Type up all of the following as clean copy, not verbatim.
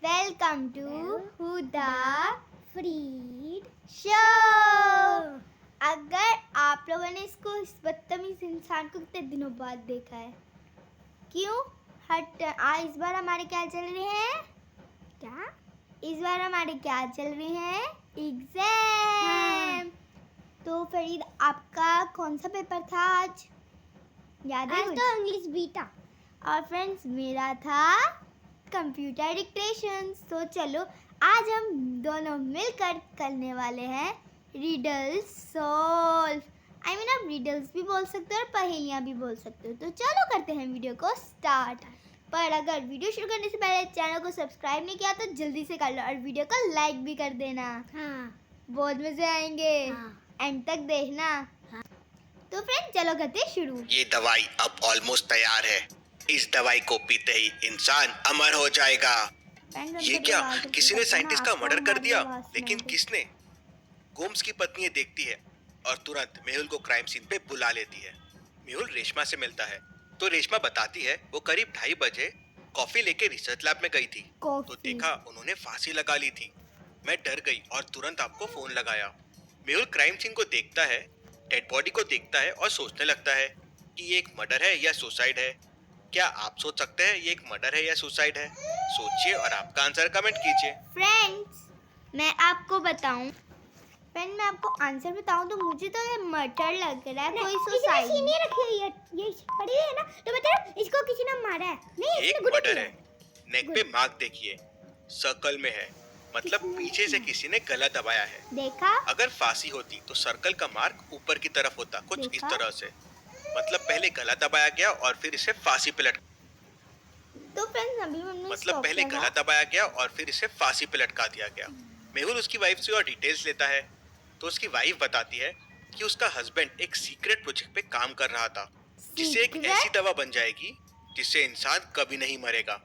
Welcome to हुदा फ्रीड show. अगर आप लोगों ने इसको इस बदतमीज इंसान को कितने दिनों बाद देखा है, क्यों इस बार हमारे क्या चल रहे हैं? इस बार हमारे क्या चल रहे हैं? एग्जाम। तो फरीद, आपका कौन सा पेपर था आज? याद है? आज तो इंग्लिश बीटा। और फ्रेंड्स, मेरा था कंप्यूटर डिक्टेशन। तो चलो आज हम दोनों मिलकर करने वाले हैं रिडल्स सॉल्व। आप रिडल्स भी बोल सकते हो और पहेलियां भी बोल सकते हो। तो चलो करते हैं वीडियो को स्टार्ट। पर अगर वीडियो शुरू करने से पहले चैनल को सब्सक्राइब नहीं किया तो जल्दी से कर लो और वीडियो को लाइक भी कर देना। बहुत मजे आएंगे। एंड तक देखना। तो फ्रेंड, चलो करते शुरू। ये दवाई अब ऑलमोस्ट तैयार है। इस दवाई को पीते ही इंसान अमर हो जाएगा। ये क्या, किसी ने साइंटिस्ट का मर्डर कर दिया? लेकिन किसने? गोम्स की पत्नी देखती है और तुरंत मेहुल को क्राइम सीन पे बुला लेती है। मेहुल रेशमा से मिलता है तो रेशमा बताती है वो करीब 2:30 बजे कॉफी लेके रिसर्च लैब में गई थी। तो देखा उन्होंने फांसी लगा ली थी। मैं डर गई और तुरंत आपको फोन लगाया। मेहुल क्राइम सीन को देखता है, डेड बॉडी को देखता है और सोचने लगता है कि ये एक मर्डर है या सुसाइड है। क्या आप सोच सकते हैं ये एक मर्डर है या सुसाइड है? सोचिए और आपका आंसर कमेंट कीजिए। फ्रेंड्स, मैं आपको बताऊं, मैं आपको आंसर बताऊं तो मुझे तो ये मर्डर लग रहा है, कोई सुसाइड नहीं रखी हुई है, ये पड़ी है ना, तो मतलब इसको किसी ने मारा है। नहीं, एक मर्डर है। नेक पे मार्क देखिए, सर्कल में है, मतलब पीछे से किसी ने गला दबाया है। देखा? अगर फांसी होती तो सर्कल का मार्क ऊपर की तरफ होता, कुछ इस तरह से। मतलब पहले गला दबाया गया और फिर इसे फांसी पे तो फ्रेंड्स, अभी हमने मतलब पहले गला दबाया गया और फिर इसे फांसी पे लटका दिया गया। मेहुल उसकी वाइफ से और डिटेल्स लेता है तो उसकी वाइफ बताती है कि उसका हस्बैंड एक सीक्रेट प्रोजेक्ट पे काम कर रहा था, जिससे एक ऐसी दवा बन जाएगी जिससे इंसान कभी नहीं मरेगा।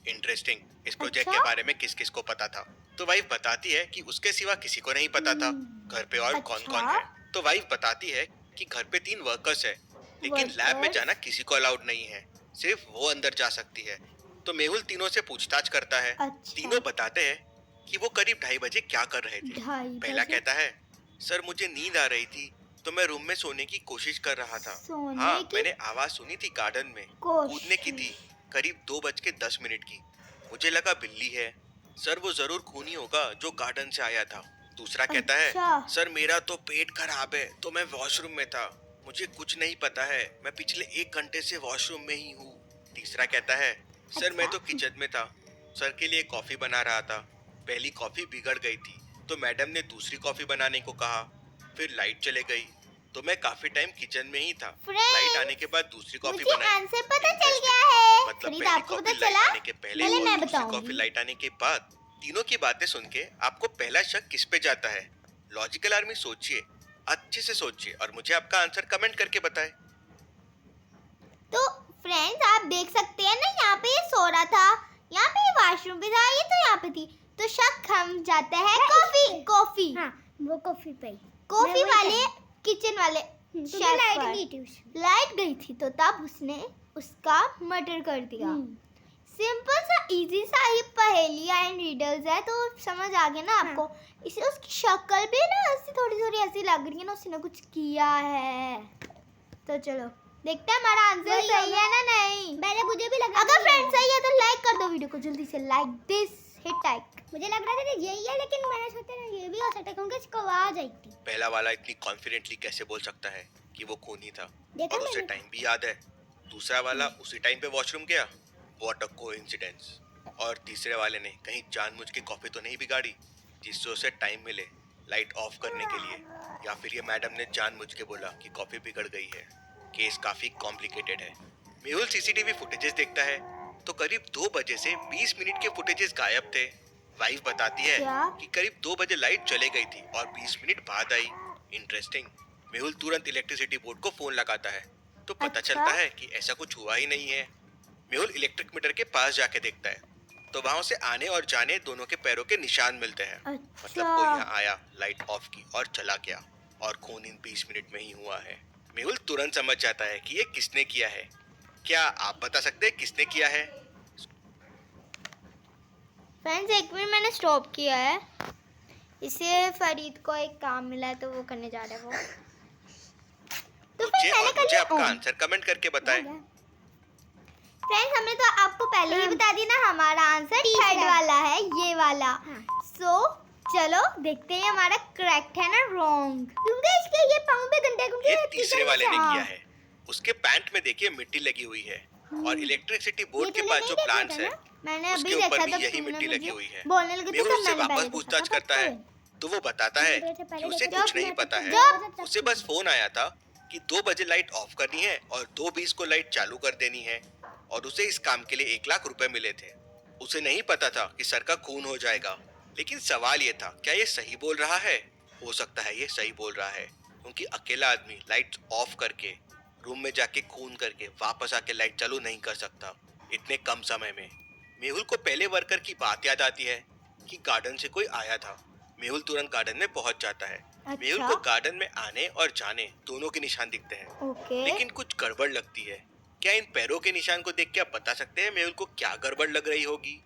इंटरेस्टिंग। इस प्रोजेक्ट के बारे में किस किस को पता था? तो वाइफ बताती है कि उसके सिवा किसी को नहीं पता था घर पे और कौन कौन है। तो वाइफ बताती है कि घर पे 3 वर्कर्स है, लेकिन लैब में जाना किसी को अलाउड नहीं है, सिर्फ वो अंदर जा सकती है। तो मेहुल तीनों से पूछताछ करता है। तीनों बताते हैं कि वो करीब 2:30 बजे क्या कर रहे थे। पहला कहता है, सर मुझे नींद आ रही थी तो मैं रूम में सोने की कोशिश कर रहा था। हाँ, मैंने आवाज सुनी थी गार्डन में कूदने की थी, करीब 2:10 की। मुझे लगा बिल्ली है। सर वो जरूर खूनी होगा जो गार्डन से आया था। दूसरा कहता है, सर मेरा तो पेट खराब है तो मैं वॉशरूम में था, मुझे कुछ नहीं पता है, मैं पिछले 1 घंटे से वॉशरूम में ही हूँ। तीसरा कहता है, सर मैं तो किचन में था, सर के लिए कॉफी बना रहा था, पहली कॉफी बिगड़ गई थी तो मैडम ने दूसरी कॉफी बनाने को कहा, फिर लाइट चले गई तो मैं काफी टाइम किचन में ही था। लाइट आने के बाद दूसरी कॉफी बनाई। आंसर पता चल गया है। मतलब पहली कॉफी लाइट आने के पहले और दूसरी कॉफी लाइट आने के बाद। तीनों की बातें सुन के आपको पहला शक किस पे जाता है? लॉजिकल आर्मी, सोचिए, अच्छे से सोचिए और मुझे आपका आंसर कमेंट करके बताएं। तो फ्रेंड्स, आप देख सकते हैं ना, यहाँ पे ये सो रहा था, यहाँ पे वॉशरूम पे था, ये तो यहाँ पे थी। तो शक हम जाता है कॉफी। हाँ, वो कॉफी पे, कॉफी वाले किचन वाले लाइट गई थी तो तब उसने उसका मर्डर कर दिया। सिंपल सा इजी सा ही पहेलियां एंड रिडल्स है, तो समझ आ गया ना आपको। इसे उसकी शक्ल भी ना ऐसी थोड़ी ऐसी लग रही है ना, उसने कुछ किया है। तो चलो देखते हैं हमारा आंसर सही है ना नहीं। पहले मुझे भी लगा, अगर फ्रेंड सही है तो लाइक कर दो वीडियो को जल्दी से, लाइक दिस, हिट लाइक। मुझे लग रहा था यही है, लेकिन मैंने सोचा ना ये भी हो सकता है क्योंकि इसको आवाज आई थी। पहला वाला इतनी कॉन्फिडेंटली कैसे बोल सकता है कि वो खूनी था और उसे टाइम भी याद है। दूसरा वाला उसी टाइम पे वॉशरूम गया, व्हाट अ कोइंसिडेंस। और तीसरे वाले ने कहीं जानबूझ के कॉफी तो नहीं बिगाड़ी जिससे उसे टाइम मिले लाइट ऑफ करने के लिए, या फिर ये मैडम ने जानबूझ के बोला कि कॉफी बिगड़ गई है। केस काफी कॉम्प्लिकेटेड है। मेहुल सीसीटीवी फुटेजेस देखता है तो करीब 2 बजे से 20 मिनट के फुटेजेस गायब थे। वाइफ बताती है कि करीब 2 बजे लाइट चले गई थी और 20 मिनट बाद आई। इंटरेस्टिंग। मेहुल तुरंत इलेक्ट्रिसिटी बोर्ड को फोन लगाता है तो पता चलता है कि ऐसा कुछ हुआ ही नहीं है। मेहुल इलेक्ट्रिक मीटर के पास जाके देखता है तो वहां से आने और जाने दोनों के पैरों के निशान मिलते हैं। मतलब कोई यहाँ आया, लाइट ऑफ की और चला गया, और खून इन 20 मिनट में ही हुआ है। मेहुल तुरंत समझ जाता है कि ये किसने किया है। क्या आप बता सकते हैं किसने किया है? फ्रेंड्स 1 मिनट मैंने स्टॉप किया है, इसे फरीद को एक काम मिला है तो वो करने जा रहा है वो। तो मुझे फिर मैंने और कर मुझे लिया आपका ऑन। आंसर कमेंट करके बताएं। फ्रेंड्स हमने तो आपको पहले ही बता दिया ना, हमारा आंसर थर्ड वाला है, ये वाला। सो चलो देखते हैं हमारा करेक्ट है ना रॉन्ग। क्योंकि इसके ये पाँव पे गंदे क्योंकि ये तीसरे वाले ने हाँ। किया है। उसके पैंट में देखिए मिट्टी लगी हुई है और इलेक्ट्रिसिटी बोर्ड ये के तूने पास नहीं जो देखा प्लांट्स था है ना? मैंने उसके अभी ऊपर देखा भी था, यही तुमने मिट्टी लगी मुझे हुई है। बोलने लगे मेहुल तो उससे मैंने वापस पहले पूछताछ देखा था, करता है तो वो बताता है कि उसे कुछ नहीं पता है। जब- उसे बस फोन आया था कि 2 बजे लाइट ऑफ करनी है और 2:20 को लाइट चालू कर देनी है और उसे इस काम के लिए 1 लाख रुपए मिले थे। उसे नहीं पता था कि सर का खून हो जाएगा, लेकिन सवाल ये था क्या ये सही बोल रहा है। हो सकता है ये सही बोल रहा है क्योंकि अकेला आदमी लाइट ऑफ करके रूम में जाके खून करके वापस आके लाइट चालू नहीं कर सकता इतने कम समय में। मेहुल को पहले वर्कर की बात याद आती है कि गार्डन से कोई आया था। मेहुल तुरंत गार्डन में पहुंच जाता है। मेहुल को गार्डन में आने और जाने दोनों के निशान दिखते हैं, ओके। लेकिन कुछ गड़बड़ लगती है। क्या इन पैरों के निशान को देख के आप बता सकते हैं मेहुल को क्या गड़बड़ लग रही होगी?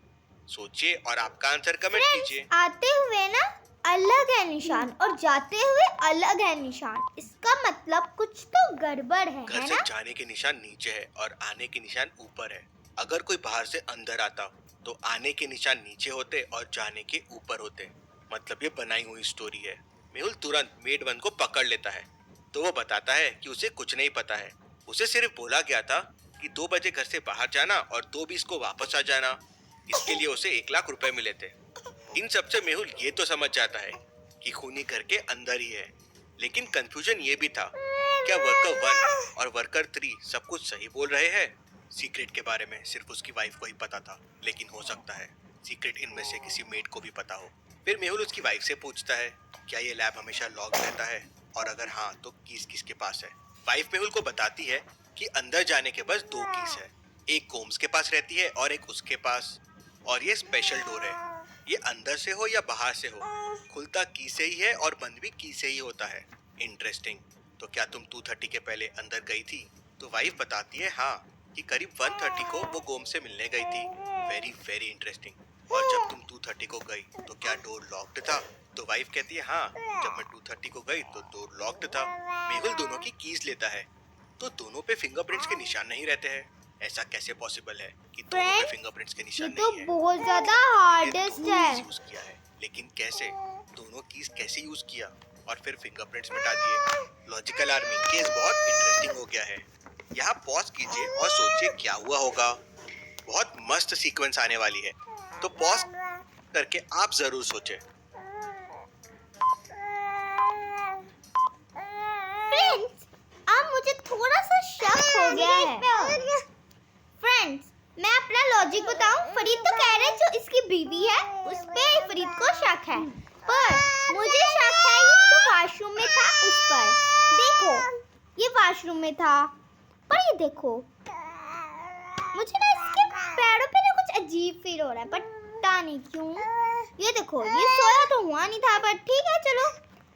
सोचिए और आपका आंसर कमेंट कीजिए। आते हुए ना अलग है निशान और जाते हुए अलग है निशान, इसका मतलब कुछ तो गड़बड़ है घर से ना? जाने के निशान नीचे है और आने के निशान ऊपर है। अगर कोई बाहर से अंदर आता तो आने के निशान नीचे होते और जाने के ऊपर होते। मतलब ये बनाई हुई स्टोरी है। मेहुल तुरंत मेड वन को पकड़ लेता है तो वो बताता है कि उसे कुछ नहीं पता है। उसे सिर्फ बोला गया था कि 2 बजे घर से बाहर जाना और 2:20 को वापस आ जाना। इसके लिए उसे 1 लाख रुपए मिले थे। इन सबसे मेहुल ये तो समझ जाता है कि खूनी घर के अंदर ही है, लेकिन कंफ्यूजन ये भी था क्या वर्कर 1 और वर्कर 3 सब कुछ सही बोल रहे हैं। सीक्रेट के बारे में सिर्फ उसकी वाइफ को ही पता था, लेकिन हो सकता है सीक्रेट इनमें से किसी मेड को भी पता हो। फिर मेहुल उसकी वाइफ से पूछता है क्या ये लैब हमेशा लॉक रहता है और अगर हाँ तो कीज किसके पास है। वाइफ मेहुल को बताती है कि अंदर जाने के बस 2 कीज है, एक गोम्स के पास रहती है और एक उसके पास, और ये स्पेशल डोर है। ये अंदर से हो या बाहर से हो, खुलता की से ही है और बंद भी की से ही होता है। इंटरेस्टिंग। तो क्या तुम 2:30 के पहले अंदर गई थी? तो वाइफ बताती है हाँ कि करीब 1:30 को वो गोम से मिलने गई थी। Very very interesting. और जब तुम 2:30 को गई तो क्या डोर लॉक्ड था? तो वाइफ कहती है हाँ, जब मैं 2:30 को गई तो डोर लॉक्ड था। मेहुल दोनों की कीज लेता है तो दोनों पे फिंगरप्रिंट्स के निशान नहीं रहते हैं। ऐसा कैसे पॉसिबल है कि दोनों पे फिंगरप्रिंट्स के ये निशान तो नहीं है? बहुत ज्यादा ये हार्डेस्ट दोनों है। कीज यूज किया है, लेकिन कैसे? दोनों कीज कैसे यूज किया और फिर फिंगरप्रिंट्स मिटा दिए? लॉजिकल आर्मी केस बहुत इंटरेस्टिंग हो गया है। यहाँ पॉज कीजिए और सोचिए क्या हुआ होगा। बहुत मस्त सीक्वेंस आने वाली है, तो पॉज करके आप जरूर सोचें। फ्रेंड्स अब मुझे थोड़ा सा शक हो गया है। फ्रेंड्स मैं अपना लॉजिक बताऊं, फरीद तो कह रहे हैं जो इसकी बीवी है उस पे फरीद को शक है, पर मुझे शक है ये जो वॉशरूम में था उस पर। देखो ये वॉशरूम में था, पर ये देखो मुझे ना इसके पैरों पे ना कुछ अजीब फील हो रहा है, पता नहीं क्यों। ये देखो ये सोया तो हुआ नहीं था, पर ठीक है चलो।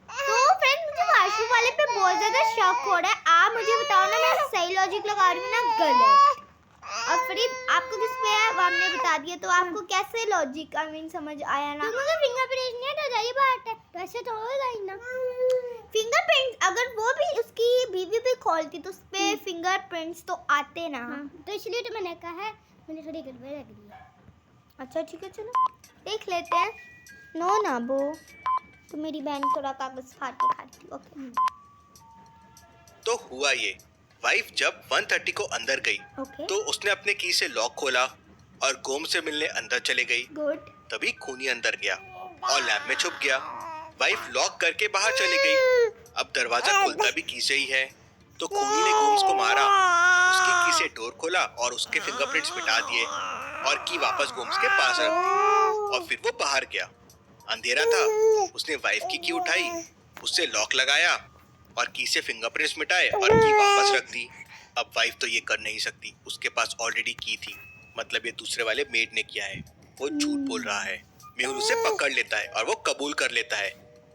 तो फ्रेंड मुझे वॉशरूम वाले पे बहुत ज्यादा शक हो रहा है। आप मुझे बताओ ना मैं सही लॉजिक लगा रही हूँ ना गलत? और फरीद आपको किस पे है वो हमने बता दिया, तो आपको कैसे लॉजिक समझ आया ना? तुमको फिंगरप्रिंट नहीं हटा जाइए बात है, तो ऐसे तो होगा ही ना। फिंगरप्रिंट्स अगर वो भी उसकी बीवी भी खोलती तो उस पे फिंगरप्रिंट्स तो आते ना। तो इसलिए तो मैंने कहा है, मुझे थोड़ी गड़बड़ लग रही है। अच्छा ठीक है चलो देख लेते हैं। नो ना बो, तो मेरी बहन थोड़ा कागज फाड़ के खाती थी। ओके तो हुआ ये, वाइफ जब 1:30 को अंदर गई ओके तो उसने अपने की से लॉक खोला और गोम से मिलने अंदर चले गई। गुड। तभी खूनी अंदर गया और लैब में छुप गया। वाइफ लॉक करके बाहर चली गई। अब दरवाजा खुलता भी की से ही है, तो खूनी ने गोम्स को मारा, उसकी की से डोर खोला और उसके फिंगरप्रिंट्स मिटा दिए और की वापस गोम्स के पास रख दी और फिर वो बाहर गया। अंधेरा था, उसने वाइफ की उठाई, उससे लॉक लगाया और की से फिंगरप्रिंट्स मिटाए और की वापस रख दी। अब वाइफ तो ये कर नहीं सकती, उसके पास ऑलरेडी की थी, मतलब ये दूसरे वाले मेड ने किया है। वो झूठ बोल रहा है। मेहुल उसे पकड़ लेता है और वो कबूल कर लेता है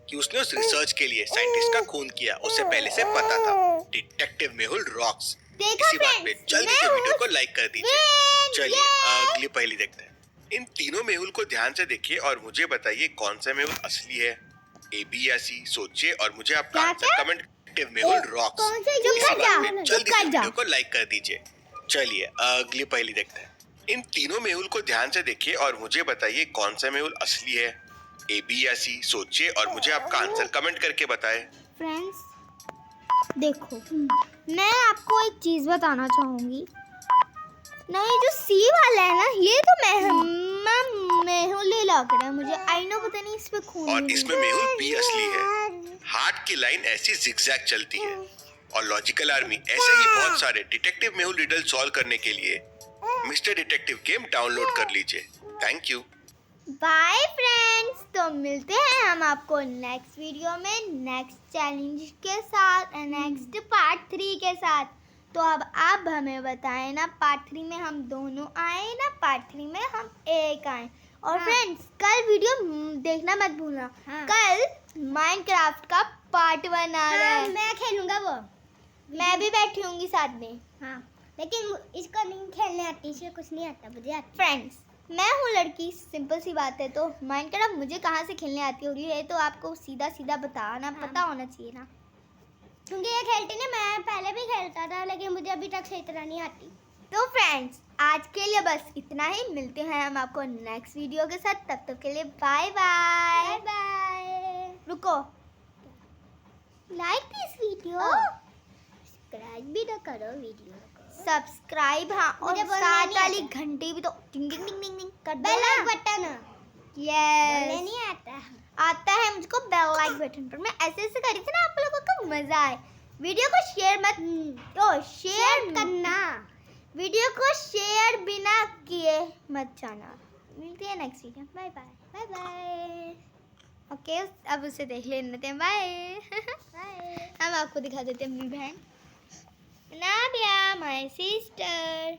कि उसने उस रिसर्च के लिए साइंटिस्ट का खून किया, उसे पहले से पता था। Detective Mehul rocks. इसी बात पे जल्दी से वीडियो को लाइक कर दीजिए। चलिए अगली पहेली देखते हैं। इन तीनों मेहुल को ध्यान से देखिए और मुझे बताइए कौन सा मेहुल असली है। ए बी या सी सोचिए और मुझे आपका आंसर कमेंट। मेहुल रॉक्स। कौन सा इसी चुप बात पे कर जल्दी जा से वीडियो को लाइक कर दीजिए। चलिए अगली पहेली देखते हैं। इन तीनों मेहुल को ध्यान से देखिए और मुझे बताइए कौन सा मेहुल असली है। ए बी या सी सोचिए और मुझे आपका आंसर कमेंट करके बताएं। फ्रेंड्स देखो, मैं आपको एक चीज बताना चाहूंगी ना, ये जो सी वाला है ना, ये तो मेहुल ही लग रहा है मुझे। आई नो, पता नहीं इस पे खून और भी इसमें नहीं है। मेहुल बी असली है। हार्ट की लाइन ऐसी जिगजैग चलती है। और लॉजिकल आर्मी ऐसे ही बहुत सारे डिटेक्टिव मेहुल रिडल सॉल्व करने के लिए मिस्टर डिटेक्टिव गेम डाउनलोड कर लीजिए। Thank you. बाय फ्रेंड्स, तो मिलते हैं हम आपको नेक्स्ट वीडियो में नेक्स्ट चैलेंज के साथ, नेक्स्ट पार्ट 3 के साथ। तो अब आप हमें बताएं ना, पार्ट 3 में हम दोनों आए ना पार्ट 3 में हम एक आए। और फ्रेंड्स कल वीडियो देखना मत भूलना। कल माइनक्राफ्ट का पार्ट 1 आ रहा है। मैं खेलूंगा वो। मैं भी बैठी होंगी साथ में। हाँ, लेकिन इसको नहीं खेलने आती, इसे कुछ नहीं आता, मुझे आती। फ्रेंड्स मैं हूँ लड़की, सिंपल सी बात है। तो माइनक्राफ्ट मुझे कहाँ से खेलने आती होगी, ये तो आपको सीधा सीधा बताना पता होना चाहिए ना। क्योंकि ये खेलती ना, मैं पहले भी खेलता था, लेकिन मुझे अभी तक सही तरह नहीं आती। तो फ्रेंड्स आज के लिए बस इतना ही। मिलते हैं हम आपको नेक्स्ट वीडियो के साथ। तब तक के लिए बाय बाय। Bye bye. रुको, लाइक दिस वीडियो, सब्सक्राइब भी तो करो वीडियो को। सब्सक्राइब, हाँ, और मुझे बोलना साथ नहीं वाली आता। घंटी भी तो टिंग टिंग टिंग टिंग टिंग कर दो बेल ना। लाइक बटन बोलने यस, नहीं आता। आता है मुझको बेल लाइक बटन पर। मैं ऐसे ऐसे करी थी ना, आप लोगों को मजा आए। वीडियो को शेयर मत, तो शेयर करना। वीडियो को शेयर बिना किए मत जाना। मिलते हैं next video. Bye bye. Bye bye. Okay, अब उसे देख लेते हैं। बाय। बाय। हम आपको दिखा देते हैं अपनी बहन नादिया, माय सिस्टर।